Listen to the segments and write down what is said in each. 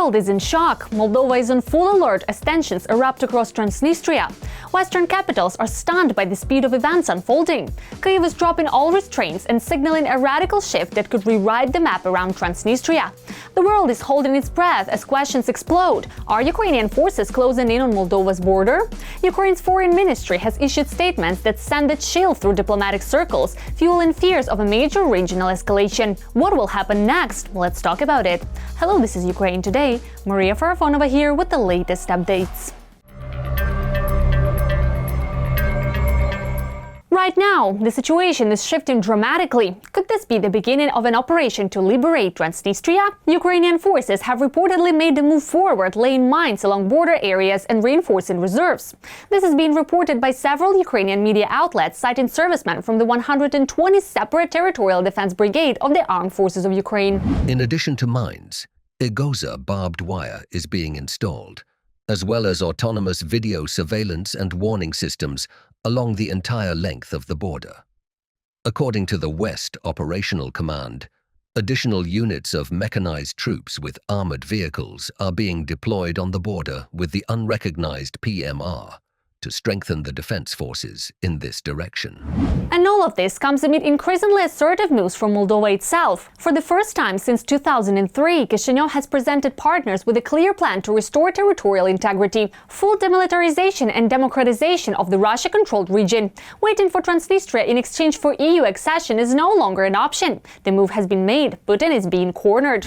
world is in shock. Moldova is on full alert as tensions erupt across Transnistria. Western capitals are stunned by the speed of events unfolding. Kyiv is dropping all restraints and signaling a radical shift that could rewrite the map around Transnistria. The world is holding its breath as questions explode. Are Ukrainian forces closing in on Moldova's border? Ukraine's foreign ministry has issued statements that send a chill through diplomatic circles, fueling fears of a major regional escalation. What will happen next? Let's talk about it. Hello, this is Ukraine Today. Maria Farafonova here with the latest updates. Right now, the situation is shifting dramatically. Could this be the beginning of an operation to liberate Transnistria? Ukrainian forces have reportedly made a move forward, laying mines along border areas and reinforcing reserves. This is being reported by several Ukrainian media outlets, citing servicemen from the 120th Separate Territorial Defense Brigade of the Armed Forces of Ukraine. In addition to mines, Egoza barbed wire is being installed, as well as autonomous video surveillance and warning systems along the entire length of the border. According to the West Operational Command, additional units of mechanized troops with armored vehicles are being deployed on the border with the unrecognized PMR to strengthen the defense forces in this direction. And all of this comes amid increasingly assertive moves from Moldova itself. For the first time since 2003, Chisinau has presented partners with a clear plan to restore territorial integrity, full demilitarization and democratization of the Russia-controlled region. Waiting for Transnistria in exchange for EU accession is no longer an option. The move has been made. Putin is being cornered.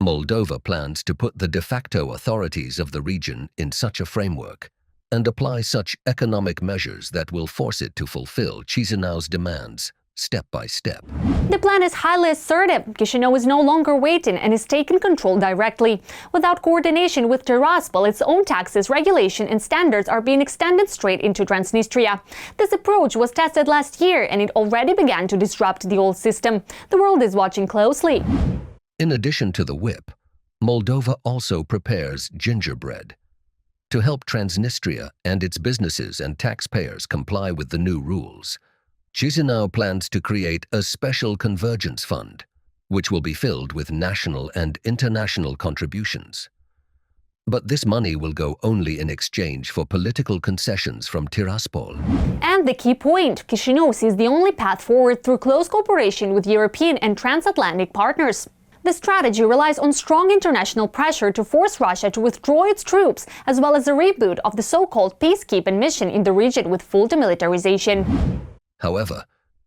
Moldova plans to put the de facto authorities of the region in such a framework and apply such economic measures that will force it to fulfill Chisinau's demands step by step. The plan is highly assertive. Chisinau is no longer waiting and is taking control directly. Without coordination with Tiraspol, its own taxes, regulation and standards are being extended straight into Transnistria. This approach was tested last year and it already began to disrupt the old system. The world is watching closely. In addition to the whip, Moldova also prepares gingerbread. To help Transnistria and its businesses and taxpayers comply with the new rules, Chisinau plans to create a special convergence fund, which will be filled with national and international contributions. But this money will go only in exchange for political concessions from Tiraspol. And the key point, Chisinau sees the only path forward through close cooperation with European and transatlantic partners. The strategy relies on strong international pressure to force Russia to withdraw its troops, as well as a reboot of the so-called peacekeeping mission in the region with full demilitarization. However,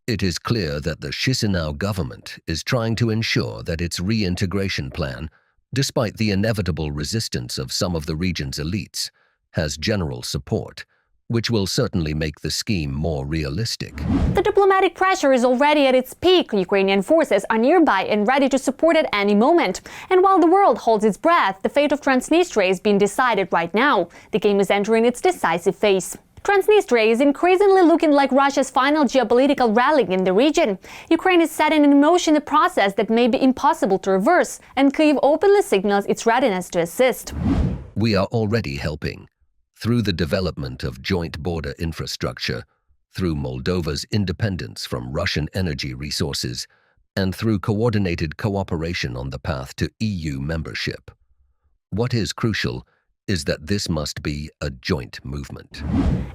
it is clear that the Chisinau government is trying to ensure that its reintegration plan, despite the inevitable resistance of some of the region's elites, has general support, which will certainly make the scheme more realistic. The diplomatic pressure is already at its peak. Ukrainian forces are nearby and ready to support at any moment. And while the world holds its breath, the fate of Transnistria is being decided right now. The game is entering its decisive phase. Transnistria is increasingly looking like Russia's final geopolitical rallying in the region. Ukraine is setting in motion a process that may be impossible to reverse, and Kyiv openly signals its readiness to assist. We are already helping. Through the development of joint border infrastructure, through Moldova's independence from Russian energy resources, and through coordinated cooperation on the path to EU membership. What is crucial is that this must be a joint movement.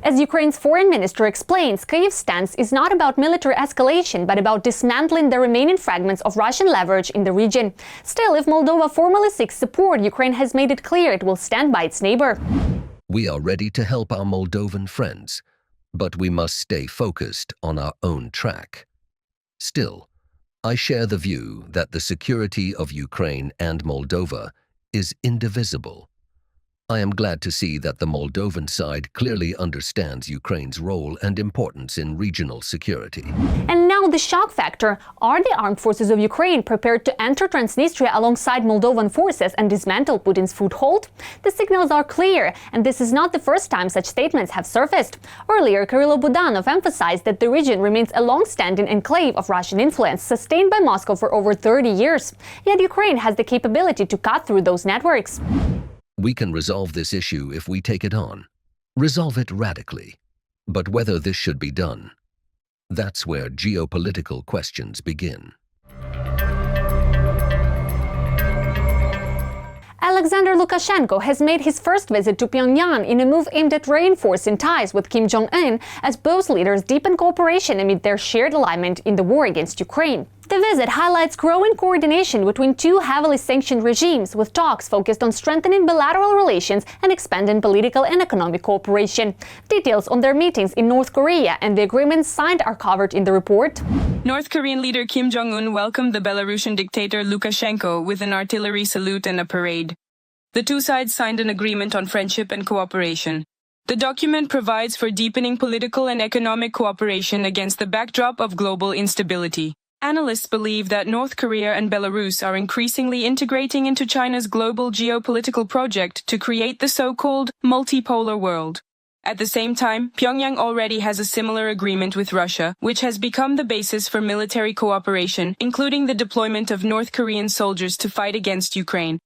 As Ukraine's foreign minister explains, Kyiv's stance is not about military escalation, but about dismantling the remaining fragments of Russian leverage in the region. Still, if Moldova formally seeks support, Ukraine has made it clear it will stand by its neighbor. We are ready to help our Moldovan friends, but we must stay focused on our own track. Still, I share the view that the security of Ukraine and Moldova is indivisible. I am glad to see that the Moldovan side clearly understands Ukraine's role and importance in regional security. And now the shock factor. Are the armed forces of Ukraine prepared to enter Transnistria alongside Moldovan forces and dismantle Putin's foothold? The signals are clear, and this is not the first time such statements have surfaced. Earlier, Kyrylo Budanov emphasized that the region remains a long-standing enclave of Russian influence, sustained by Moscow for over 30 years. Yet Ukraine has the capability to cut through those networks. We can resolve this issue if we take it on. Resolve it radically. But whether this should be done, that's where geopolitical questions begin. Alexander Lukashenko has made his first visit to Pyongyang in a move aimed at reinforcing ties with Kim Jong-un as both leaders deepen cooperation amid their shared alignment in the war against Ukraine. The visit highlights growing coordination between two heavily sanctioned regimes, with talks focused on strengthening bilateral relations and expanding political and economic cooperation. Details on their meetings in North Korea and the agreements signed are covered in the report. North Korean leader Kim Jong-un welcomed the Belarusian dictator Lukashenko with an artillery salute and a parade. The two sides signed an agreement on friendship and cooperation. The document provides for deepening political and economic cooperation against the backdrop of global instability. Analysts believe that North Korea and Belarus are increasingly integrating into China's global geopolitical project to create the so-called multipolar world. At the same time, Pyongyang already has a similar agreement with Russia, which has become the basis for military cooperation, including the deployment of North Korean soldiers to fight against Ukraine.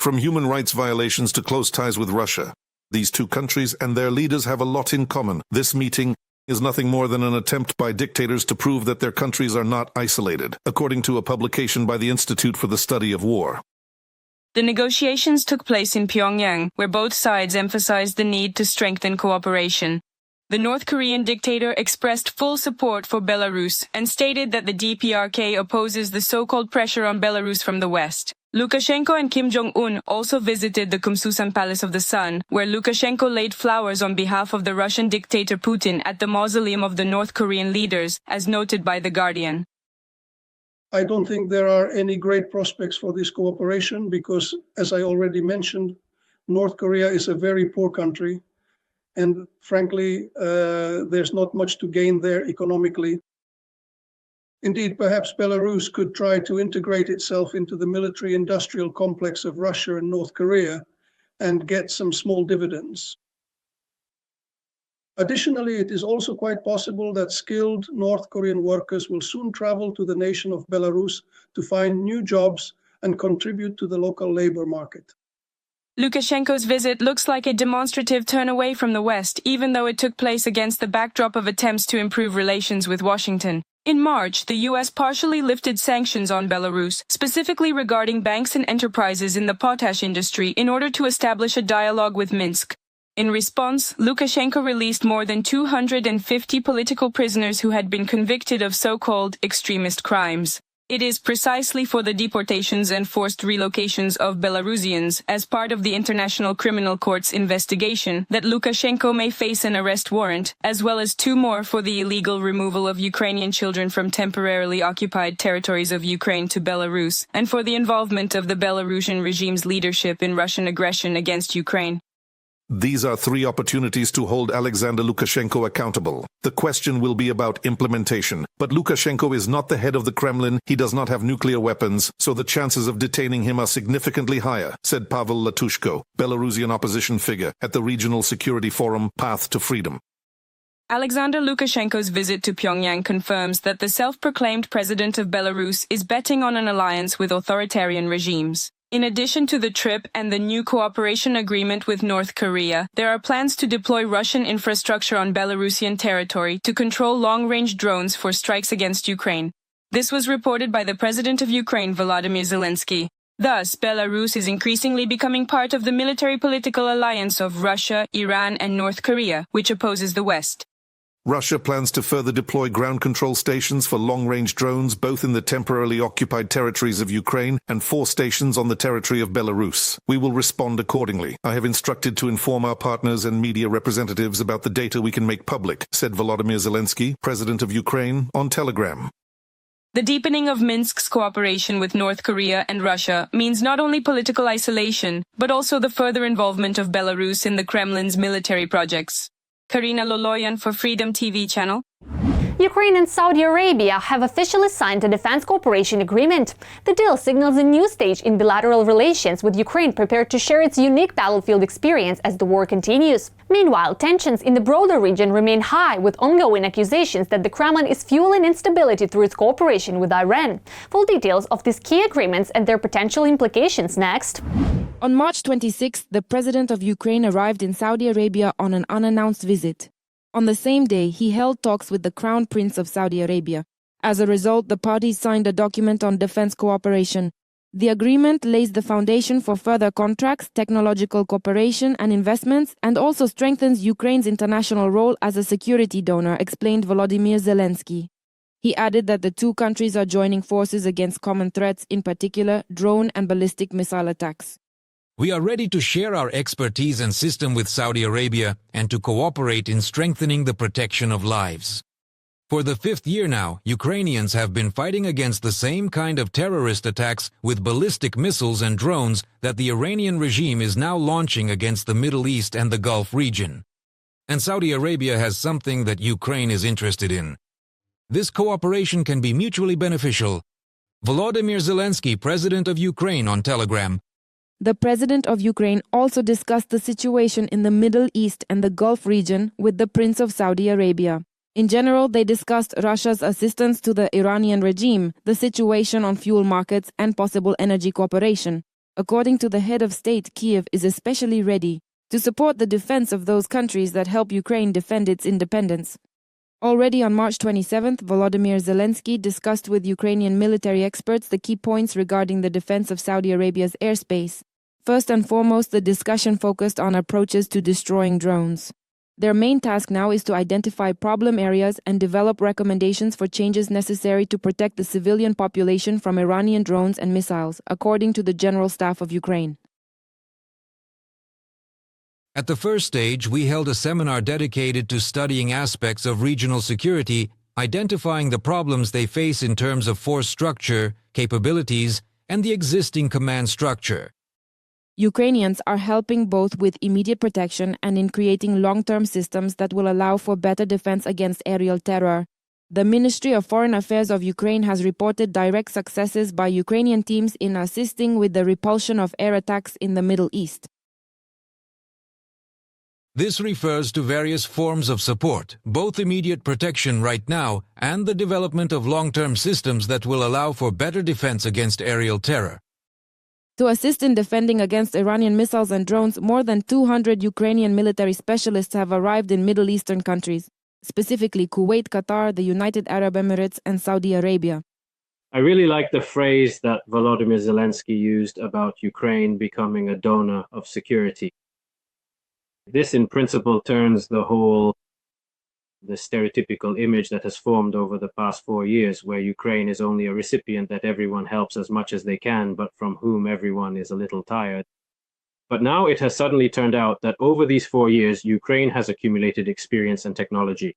From human rights violations to close ties with Russia, these two countries and their leaders have a lot in common. This meeting is nothing more than an attempt by dictators to prove that their countries are not isolated, according to a publication by the Institute for the Study of War. The negotiations took place in Pyongyang, where both sides emphasized the need to strengthen cooperation. The North Korean dictator expressed full support for Belarus and stated that the DPRK opposes the so-called pressure on Belarus from the West. Lukashenko and Kim Jong-un also visited the Kumsusan Palace of the Sun, where Lukashenko laid flowers on behalf of the Russian dictator Putin at the mausoleum of the North Korean leaders, as noted by The Guardian. I don't think there are any great prospects for this cooperation because, as I already mentioned, North Korea is a very poor country, and frankly, there's not much to gain there economically. Indeed, perhaps Belarus could try to integrate itself into the military-industrial complex of Russia and North Korea and get some small dividends. Additionally, it is also quite possible that skilled North Korean workers will soon travel to the nation of Belarus to find new jobs and contribute to the local labor market. Lukashenko's visit looks like a demonstrative turn away from the West, even though it took place against the backdrop of attempts to improve relations with Washington. In March, the U.S. partially lifted sanctions on Belarus, specifically regarding banks and enterprises in the potash industry, in order to establish a dialogue with Minsk. In response, Lukashenko released more than 250 political prisoners who had been convicted of so-called extremist crimes. It is precisely for the deportations and forced relocations of Belarusians as part of the International Criminal Court's investigation that Lukashenko may face an arrest warrant, as well as 2 more for the illegal removal of Ukrainian children from temporarily occupied territories of Ukraine to Belarus, and for the involvement of the Belarusian regime's leadership in Russian aggression against Ukraine. These are 3 opportunities to hold Alexander Lukashenko accountable. The question will be about implementation. But Lukashenko is not the head of the Kremlin, he does not have nuclear weapons, so the chances of detaining him are significantly higher, said Pavel Latushko, Belarusian opposition figure, at the regional security forum Path to Freedom. Alexander Lukashenko's visit to Pyongyang confirms that the self-proclaimed president of Belarus is betting on an alliance with authoritarian regimes. In addition to the trip and the new cooperation agreement with North Korea, there are plans to deploy Russian infrastructure on Belarusian territory to control long-range drones for strikes against Ukraine. This was reported by the president of Ukraine, Volodymyr Zelensky. Thus, Belarus is increasingly becoming part of the military-political alliance of Russia, Iran, and North Korea, which opposes the West. Russia plans to further deploy ground control stations for long-range drones both in the temporarily occupied territories of Ukraine and 4 stations on the territory of Belarus. We will respond accordingly. I have instructed to inform our partners and media representatives about the data we can make public, said Volodymyr Zelensky, president of Ukraine, on Telegram. The deepening of Minsk's cooperation with North Korea and Russia means not only political isolation, but also the further involvement of Belarus in the Kremlin's military projects. Karina Loloyan for Freedom TV channel. Ukraine and Saudi Arabia have officially signed a defense cooperation agreement. The deal signals a new stage in bilateral relations, with Ukraine prepared to share its unique battlefield experience as the war continues. Meanwhile, tensions in the broader region remain high, with ongoing accusations that the Kremlin is fueling instability through its cooperation with Iran. Full details of these key agreements and their potential implications next. On March 26, the president of Ukraine arrived in Saudi Arabia on an unannounced visit. On the same day, he held talks with the Crown Prince of Saudi Arabia. As a result, the parties signed a document on defense cooperation. The agreement lays the foundation for further contracts, technological cooperation and investments, and also strengthens Ukraine's international role as a security donor, explained Volodymyr Zelensky. He added that the two countries are joining forces against common threats, in particular drone and ballistic missile attacks. We are ready to share our expertise and system with Saudi Arabia and to cooperate in strengthening the protection of lives. For the 5th year now, Ukrainians have been fighting against the same kind of terrorist attacks with ballistic missiles and drones that the Iranian regime is now launching against the Middle East and the Gulf region. And Saudi Arabia has something that Ukraine is interested in. This cooperation can be mutually beneficial. Volodymyr Zelensky, President of Ukraine, on Telegram. The President of Ukraine also discussed the situation in the Middle East and the Gulf region with the Prince of Saudi Arabia. In general, they discussed Russia's assistance to the Iranian regime, the situation on fuel markets, and possible energy cooperation. According to the head of state, Kyiv is especially ready to support the defense of those countries that help Ukraine defend its independence. Already on March 27th, Volodymyr Zelensky discussed with Ukrainian military experts the key points regarding the defense of Saudi Arabia's airspace. First and foremost, the discussion focused on approaches to destroying drones. Their main task now is to identify problem areas and develop recommendations for changes necessary to protect the civilian population from Iranian drones and missiles, according to the General Staff of Ukraine. At the first stage, we held a seminar dedicated to studying aspects of regional security, identifying the problems they face in terms of force structure, capabilities, and the existing command structure. Ukrainians are helping both with immediate protection and in creating long-term systems that will allow for better defense against aerial terror. The Ministry of Foreign Affairs of Ukraine has reported direct successes by Ukrainian teams in assisting with the repulsion of air attacks in the Middle East. This refers to various forms of support, both immediate protection right now and the development of long-term systems that will allow for better defense against aerial terror. To assist in defending against Iranian missiles and drones, more than 200 Ukrainian military specialists have arrived in Middle Eastern countries, specifically Kuwait, Qatar, the United Arab Emirates, and Saudi Arabia. I really like the phrase that Volodymyr Zelensky used about Ukraine becoming a donor of security. This, in principle, turns the stereotypical image that has formed over the past 4 years, where Ukraine is only a recipient that everyone helps as much as they can, but from whom everyone is a little tired. But now it has suddenly turned out that over these 4 years, Ukraine has accumulated experience and technology,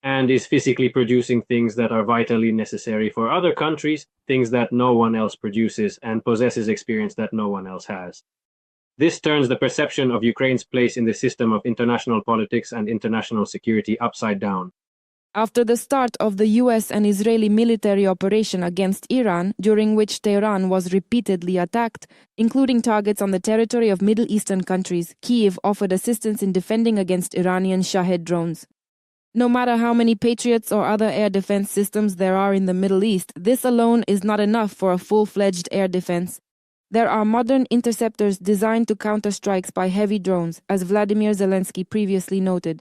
and is physically producing things that are vitally necessary for other countries, things that no one else produces, and possesses experience that no one else has. This turns the perception of Ukraine's place in the system of international politics and international security upside down. After the start of the US and Israeli military operation against Iran, during which Tehran was repeatedly attacked, including targets on the territory of Middle Eastern countries, Kyiv offered assistance in defending against Iranian Shahed drones. No matter how many Patriots or other air defense systems there are in the Middle East, this alone is not enough for a full-fledged air defense. There are modern interceptors designed to counter strikes by heavy drones, as Vladimir Zelensky previously noted.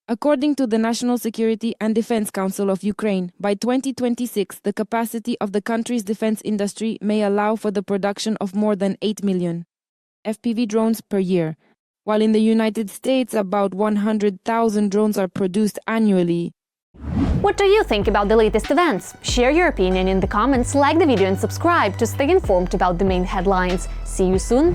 According to the National Security and Defense Council of Ukraine, by 2026, the capacity of the country's defense industry may allow for the production of more than 8 million FPV drones per year, while in the United States, about 100,000 drones are produced annually. What do you think about the latest events? Share your opinion in the comments, like the video and subscribe to stay informed about the main headlines. See you soon!